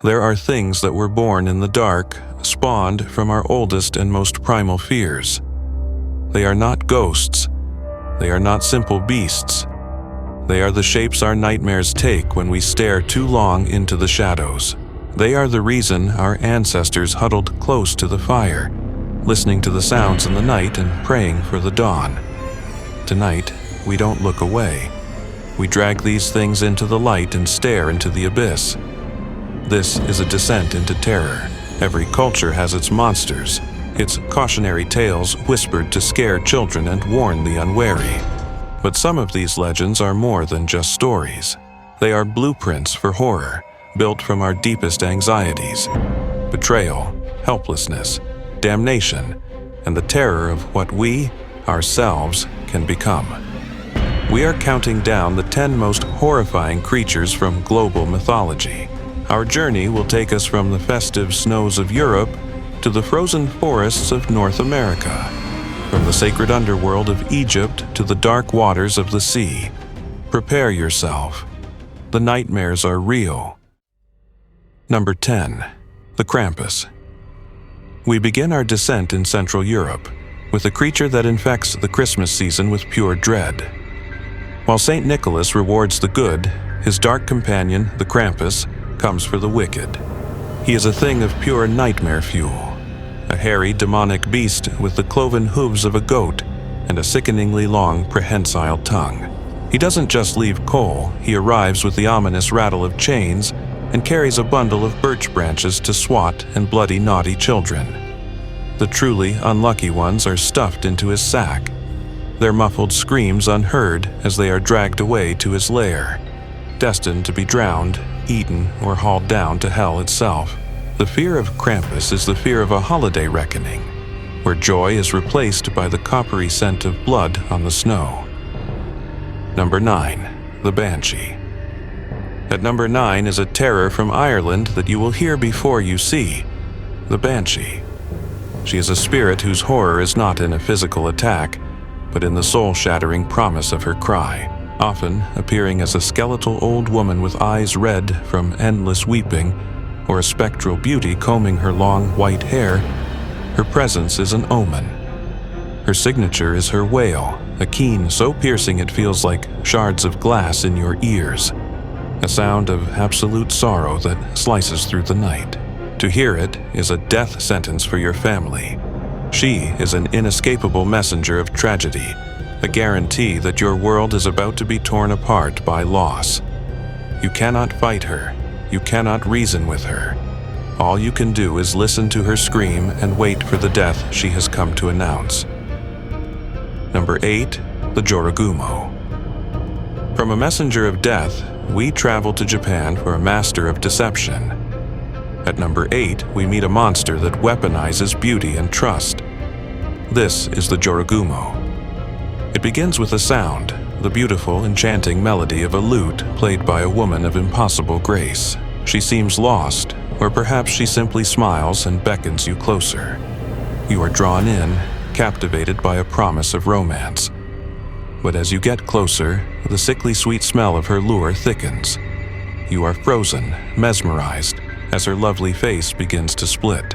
There are things that were born in the dark, spawned from our oldest and most primal fears. They are not ghosts. They are not simple beasts. They are the shapes our nightmares take when we stare too long into the shadows. They are the reason our ancestors huddled close to the fire, listening to the sounds in the night and praying for the dawn. Tonight, we don't look away. We drag these things into the light and stare into the abyss. This is a descent into terror. Every culture has its monsters, its cautionary tales whispered to scare children and warn the unwary. But some of these legends are more than just stories. They are blueprints for horror, built from our deepest anxieties: betrayal, helplessness, damnation, and the terror of what we, ourselves, can become. We are counting down the 10 most horrifying creatures from global mythology. Our journey will take us from the festive snows of Europe to the frozen forests of North America, from the sacred underworld of Egypt to the dark waters of the sea. Prepare yourself. The nightmares are real. Number 10. The Krampus. We begin our descent in Central Europe with a creature that infects the Christmas season with pure dread. While St. Nicholas rewards the good, his dark companion, the Krampus, comes for the wicked. He is a thing of pure nightmare fuel, a hairy, demonic beast with the cloven hooves of a goat and a sickeningly long, prehensile tongue. He doesn't just leave coal, he arrives with the ominous rattle of chains and carries a bundle of birch branches to swat and bloody naughty children. The truly unlucky ones are stuffed into his sack, their muffled screams unheard as they are dragged away to his lair, destined to be drowned, eaten, or hauled down to hell itself. The fear of Krampus is the fear of a holiday reckoning, where joy is replaced by the coppery scent of blood on the snow. Number 9. The Banshee. At number 9 is a terror from Ireland that you will hear before you see: the Banshee. She is a spirit whose horror is not in a physical attack, but in the soul-shattering promise of her cry. Often appearing as a skeletal old woman with eyes red from endless weeping, or a spectral beauty combing her long white hair, her presence is an omen. Her signature is her wail, a keen so piercing it feels like shards of glass in your ears, a sound of absolute sorrow that slices through the night. To hear it is a death sentence for your family. She is an inescapable messenger of tragedy, a guarantee that your world is about to be torn apart by loss. You cannot fight her. You cannot reason with her. All you can do is listen to her scream and wait for the death she has come to announce. Number 8. The Jorōgumo. From a messenger of death, we travel to Japan for a master of deception. At number 8, we meet a monster that weaponizes beauty and trust. This is the Jorōgumo. It begins with a sound, the beautiful, enchanting melody of a lute played by a woman of impossible grace. She seems lost, or perhaps she simply smiles and beckons you closer. You are drawn in, captivated by a promise of romance. But as you get closer, the sickly sweet smell of her lure thickens. You are frozen, mesmerized, as her lovely face begins to split.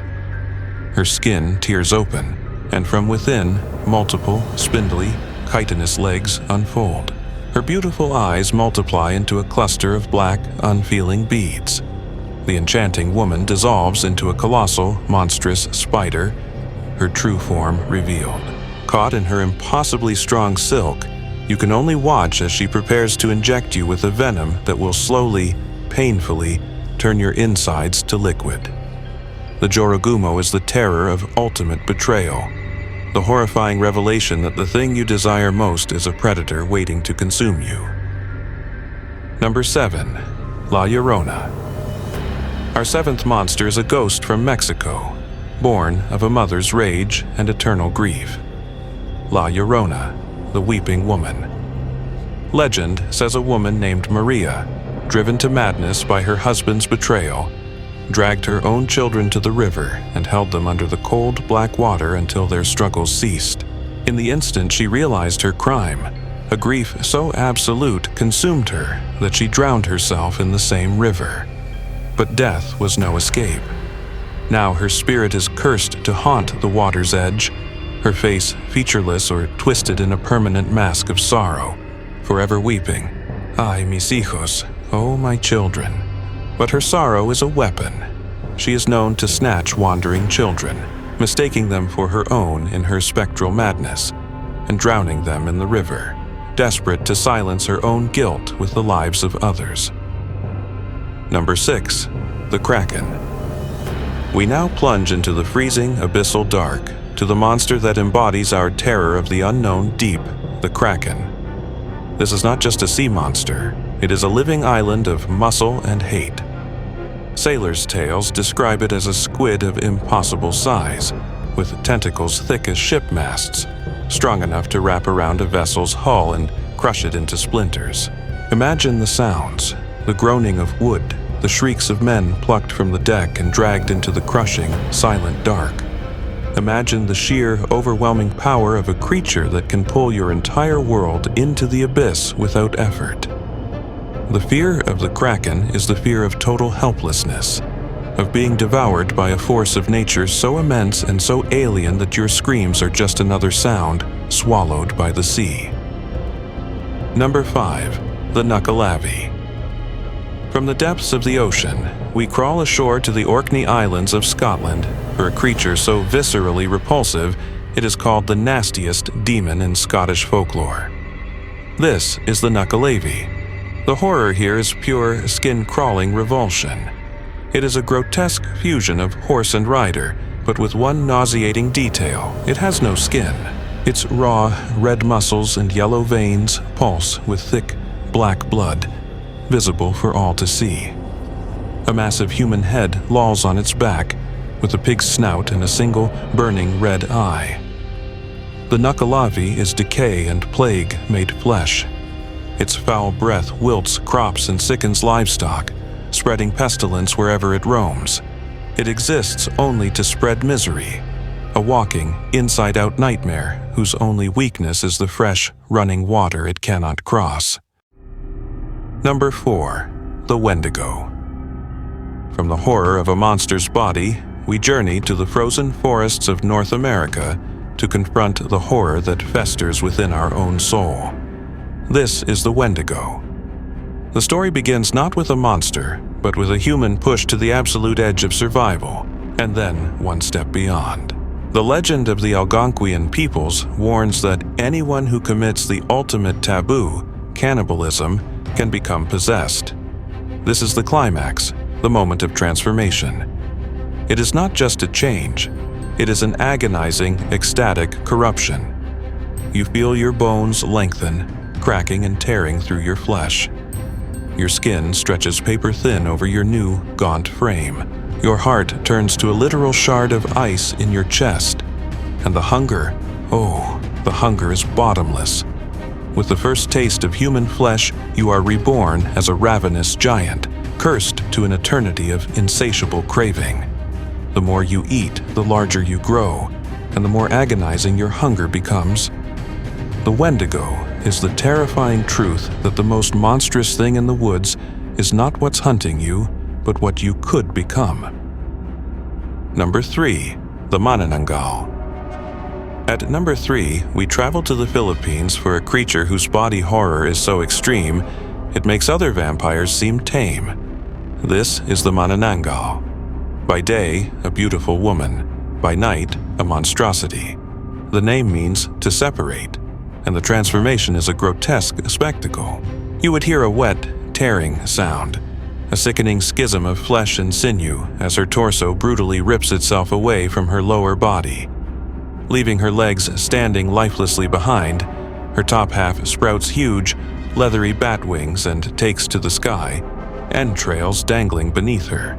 Her skin tears open, and from within, multiple, spindly, chitinous legs unfold. Her beautiful eyes multiply into a cluster of black, unfeeling beads. The enchanting woman dissolves into a colossal, monstrous spider, her true form revealed. Caught in her impossibly strong silk, you can only watch as she prepares to inject you with a venom that will slowly, painfully, turn your insides to liquid. The Jorōgumo is the terror of ultimate betrayal, the horrifying revelation that the thing you desire most is a predator waiting to consume you. Number 7. La Llorona. Our 7th monster is a ghost from Mexico, born of a mother's rage and eternal grief. La Llorona, the weeping woman. Legend says a woman named Maria, driven to madness by her husband's betrayal, dragged her own children to the river and held them under the cold, black water until their struggles ceased. In the instant she realized her crime, a grief so absolute consumed her that she drowned herself in the same river. but death was no escape. Now her spirit is cursed to haunt the water's edge, her face featureless or twisted in a permanent mask of sorrow, forever weeping, "Ay, mis hijos, oh my children." But her sorrow is a weapon. She is known to snatch wandering children, mistaking them for her own in her spectral madness, and drowning them in the river, desperate to silence her own guilt with the lives of others. Number 6. The Kraken. We now plunge into the freezing, abyssal dark, to the monster that embodies our terror of the unknown deep, the Kraken. This is not just a sea monster, it is a living island of muscle and hate. Sailors' tales describe it as a squid of impossible size, with tentacles thick as ship masts, strong enough to wrap around a vessel's hull and crush it into splinters. Imagine the sounds, the groaning of wood, the shrieks of men plucked from the deck and dragged into the crushing, silent dark. Imagine the sheer, overwhelming power of a creature that can pull your entire world into the abyss without effort. The fear of the Kraken is the fear of total helplessness, of being devoured by a force of nature so immense and so alien that your screams are just another sound swallowed by the sea. Number 5. The Nuckelavee. From the depths of the ocean, we crawl ashore to the Orkney Islands of Scotland for a creature so viscerally repulsive it is called the nastiest demon in Scottish folklore. This is the Nuckelavee. The horror here is pure, skin-crawling revulsion. It is a grotesque fusion of horse and rider, but with one nauseating detail: it has no skin. Its raw, red muscles and yellow veins pulse with thick, black blood, visible for all to see. A massive human head lolls on its back, with a pig's snout and a single, burning red eye. The Nuckelavee is decay and plague made flesh. Its foul breath wilts crops and sickens livestock, spreading pestilence wherever it roams. It exists only to spread misery, a walking, inside-out nightmare whose only weakness is the fresh, running water it cannot cross. Number 4. The Wendigo. From the horror of a monster's body, we journey to the frozen forests of North America to confront the horror that festers within our own soul. This is the Wendigo. The story begins not with a monster, but with a human pushed to the absolute edge of survival, and then one step beyond. The legend of the Algonquian peoples warns that anyone who commits the ultimate taboo, cannibalism, can become possessed. This is the climax, the moment of transformation. It is not just a change, it is an agonizing, ecstatic corruption. You feel your bones lengthen, cracking and tearing through your flesh. Your skin stretches paper-thin over your new, gaunt frame. Your heart turns to a literal shard of ice in your chest. And the hunger, oh, the hunger is bottomless. With the first taste of human flesh, you are reborn as a ravenous giant, cursed to an eternity of insatiable craving. The more you eat, the larger you grow, and the more agonizing your hunger becomes. The Wendigo is the terrifying truth that the most monstrous thing in the woods is not what's hunting you, but what you could become. Number 3. The Manananggal. At number 3, we travel to the Philippines for a creature whose body horror is so extreme, it makes other vampires seem tame. This is the Manananggal. By day, a beautiful woman. By night, a monstrosity. The name means to separate, and the transformation is a grotesque spectacle. You would hear a wet, tearing sound, a sickening schism of flesh and sinew as her torso brutally rips itself away from her lower body. Leaving her legs standing lifelessly behind, her top half sprouts huge, leathery bat wings and takes to the sky, entrails dangling beneath her.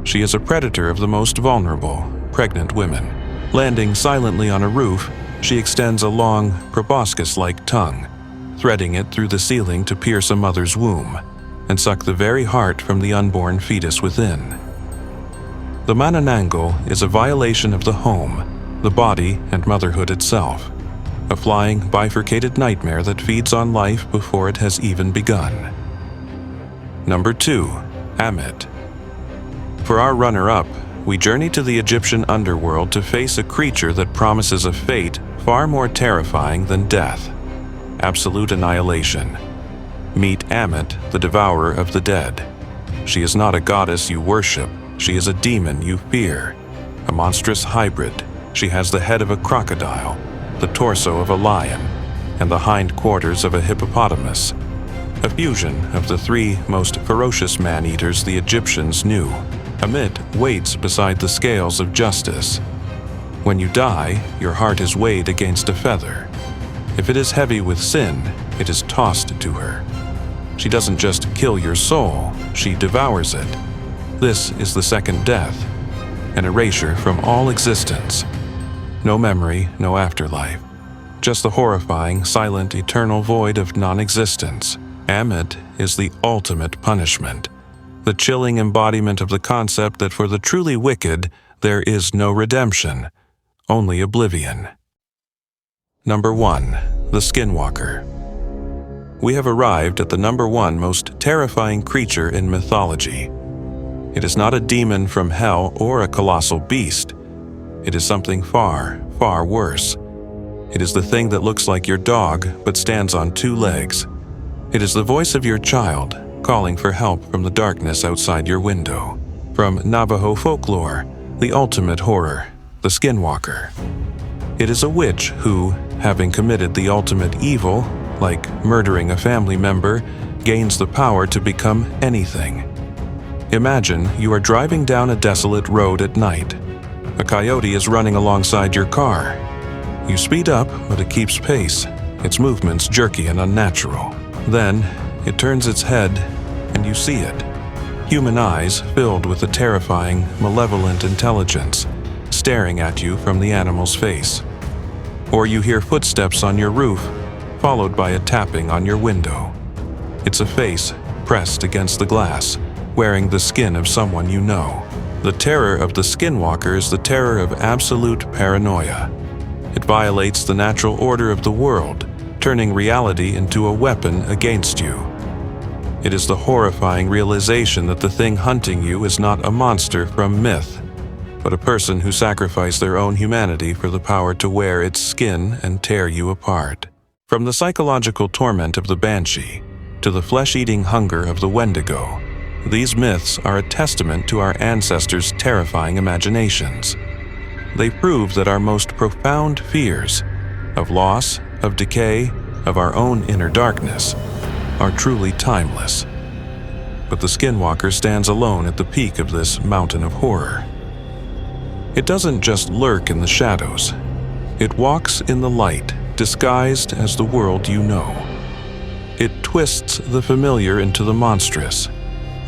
She is a predator of the most vulnerable, pregnant women. Landing silently on a roof, she extends a long, proboscis-like tongue, threading it through the ceiling to pierce a mother's womb and suck the very heart from the unborn fetus within. The Manananggal is a violation of the home, the body, and motherhood itself, a flying, bifurcated nightmare that feeds on life before it has even begun. Number 2. Ammit. For our runner-up, we journey to the Egyptian underworld to face a creature that promises a fate far more terrifying than death: absolute annihilation. Meet Ammit, the devourer of the dead. She is not a goddess you worship, she is a demon you fear. A monstrous hybrid, she has the head of a crocodile, the torso of a lion, and the hindquarters of a hippopotamus. A fusion of the three most ferocious man-eaters the Egyptians knew. Ammit waits beside the scales of justice. When you die, your heart is weighed against a feather. If it is heavy with sin, it is tossed to her. She doesn't just kill your soul, she devours it. This is the second death, an erasure from all existence. No memory, no afterlife. Just the horrifying, silent, eternal void of non-existence. Ammit is the ultimate punishment, the chilling embodiment of the concept that for the truly wicked, there is no redemption, only oblivion. Number 1. The Skinwalker. We have arrived at the number 1 most terrifying creature in mythology. It is not a demon from hell or a colossal beast. It is something far, far worse. It is the thing that looks like your dog but stands on 2 legs. It is the voice of your child calling for help from the darkness outside your window. From Navajo folklore, the ultimate horror, the Skinwalker. It is a witch who, having committed the ultimate evil, like murdering a family member, gains the power to become anything. Imagine you are driving down a desolate road at night. A coyote is running alongside your car. You speed up, but it keeps pace, its movements jerky and unnatural. Then, it turns its head, and you see it. Human eyes filled with a terrifying, malevolent intelligence, staring at you from the animal's face. Or you hear footsteps on your roof, followed by a tapping on your window. It's a face pressed against the glass, wearing the skin of someone you know. The terror of the Skinwalker is the terror of absolute paranoia. It violates the natural order of the world, turning reality into a weapon against you. It is the horrifying realization that the thing hunting you is not a monster from myth, but a person who sacrificed their own humanity for the power to wear its skin and tear you apart. From the psychological torment of the Banshee to the flesh-eating hunger of the Wendigo, these myths are a testament to our ancestors' terrifying imaginations. They prove that our most profound fears of loss, of decay, of our own inner darkness are truly timeless. But the Skinwalker stands alone at the peak of this mountain of horror. It doesn't just lurk in the shadows. It walks in the light, disguised as the world you know. It twists the familiar into the monstrous,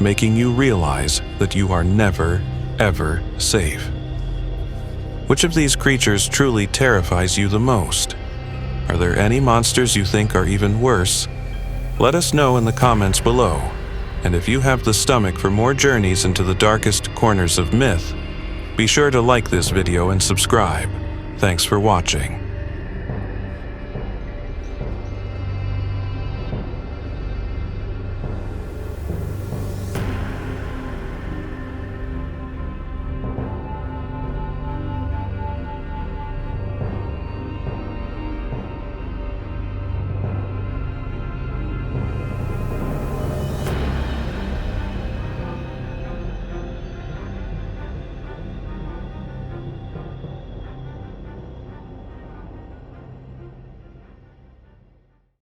making you realize that you are never, ever safe. Which of these creatures truly terrifies you the most? Are there any monsters you think are even worse? Let us know in the comments below. And if you have the stomach for more journeys into the darkest corners of myth, be sure to like this video and subscribe. Thanks for watching.